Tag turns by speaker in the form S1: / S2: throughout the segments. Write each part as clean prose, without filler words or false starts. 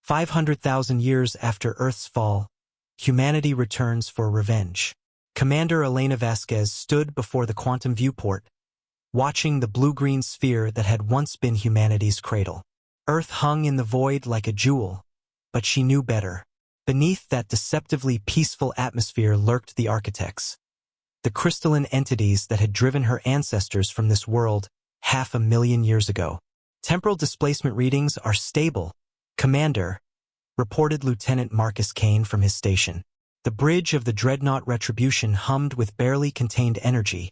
S1: 500,000 years after Earth's fall, humanity returns for revenge. Commander Elena Vasquez stood before the quantum viewport, watching the blue-green sphere that had once been humanity's cradle. Earth hung in the void like a jewel, but she knew better. Beneath that deceptively peaceful atmosphere lurked the architects, the crystalline entities that had driven her ancestors from this world 500,000 years ago. Temporal displacement readings are stable, Commander, reported Lieutenant Marcus Kane from his station. The bridge of the dreadnought Retribution hummed with barely contained energy,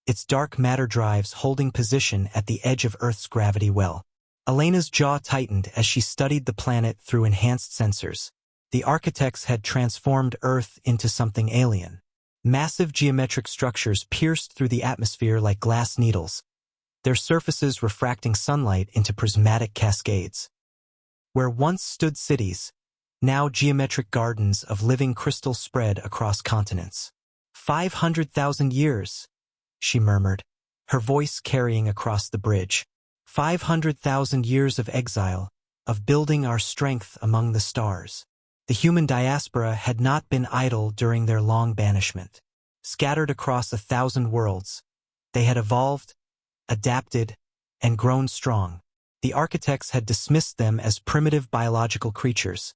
S1: its dark matter drives holding position at the edge of Earth's gravity well. Elena's jaw tightened as she studied the planet through enhanced sensors. The architects had transformed Earth into something alien. Massive geometric structures pierced through the atmosphere like glass needles, their surfaces refracting sunlight into prismatic cascades. Where once stood cities, now geometric gardens of living crystal spread across continents. 500,000 years, she murmured, her voice carrying across the bridge. 500,000 years of exile, of building our strength among the stars. The human diaspora had not been idle during their long banishment. Scattered across 1,000 worlds, they had evolved, adapted, and grown strong. The architects had dismissed them as primitive biological creatures,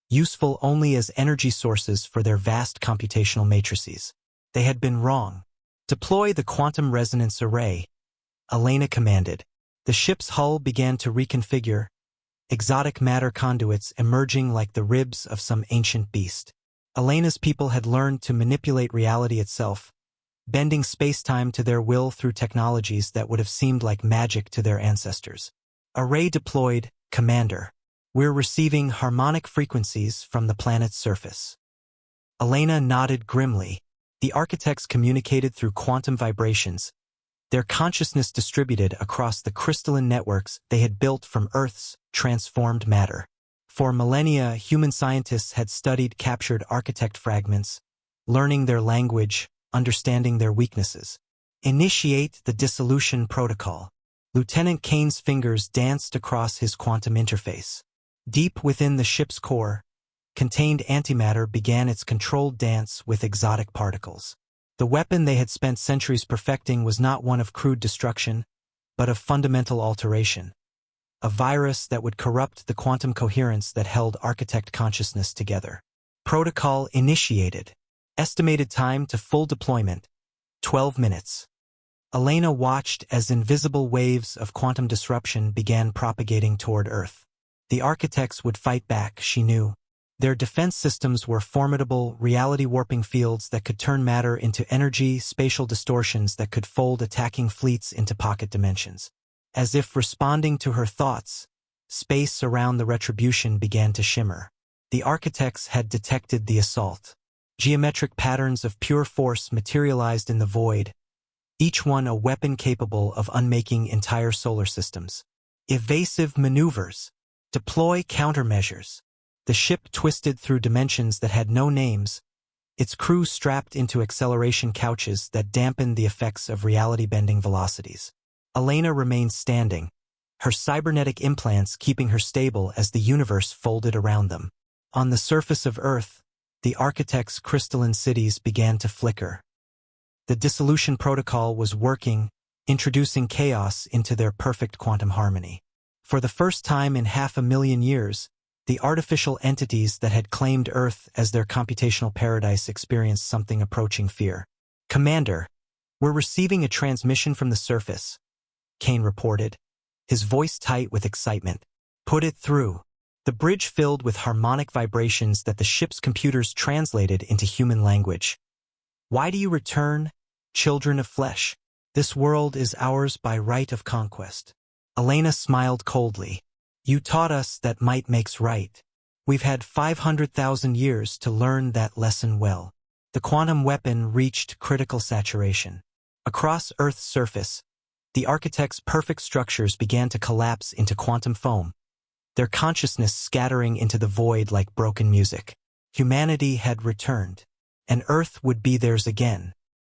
S1: useful only as energy sources for their vast computational matrices. They had been wrong. Deploy the quantum resonance array, Elena commanded. The ship's hull began to reconfigure, exotic matter conduits emerging like the ribs of some ancient beast. Elena's people had learned to manipulate reality itself, bending space-time to their will through technologies that would have seemed like magic to their ancestors. Array deployed, Commander. We're receiving harmonic frequencies from the planet's surface. Elena nodded grimly. The architects communicated through quantum vibrations, their consciousness distributed across the crystalline networks they had built from Earth's transformed matter. For millennia, human scientists had studied captured architect fragments, learning their language, understanding their weaknesses. Initiate the dissolution protocol. Lieutenant Kane's fingers danced across his quantum interface. Deep within the ship's core, contained antimatter began its controlled dance with exotic particles. The weapon they had spent centuries perfecting was not one of crude destruction, but of fundamental alteration. A virus that would corrupt the quantum coherence that held architect consciousness together. Protocol initiated. Estimated time to full deployment, 12 minutes. Elena watched as invisible waves of quantum disruption began propagating toward Earth. The architects would fight back, she knew. Their defense systems were formidable, reality-warping fields that could turn matter into energy, spatial distortions that could fold attacking fleets into pocket dimensions. As if responding to her thoughts, space around the Retribution began to shimmer. The architects had detected the assault. Geometric patterns of pure force materialized in the void, each one a weapon capable of unmaking entire solar systems. Evasive maneuvers. Deploy countermeasures. The ship twisted through dimensions that had no names, its crew strapped into acceleration couches that dampened the effects of reality-bending velocities. Elena remained standing, her cybernetic implants keeping her stable as the universe folded around them. On the surface of Earth, the architects' crystalline cities began to flicker. The dissolution protocol was working, introducing chaos into their perfect quantum harmony. For the first time in 500,000 years, the artificial entities that had claimed Earth as their computational paradise experienced something approaching fear. Commander, we're receiving a transmission from the surface, Kane reported, his voice tight with excitement. Put it through. The bridge filled with harmonic vibrations that the ship's computers translated into human language. Why do you return, children of flesh? This world is ours by right of conquest. Elena smiled coldly. You taught us that might makes right. We've had 500,000 years to learn that lesson well. The quantum weapon reached critical saturation. Across Earth's surface, the architects' perfect structures began to collapse into quantum foam, their consciousness scattering into the void like broken music. Humanity had returned, and Earth would be theirs again.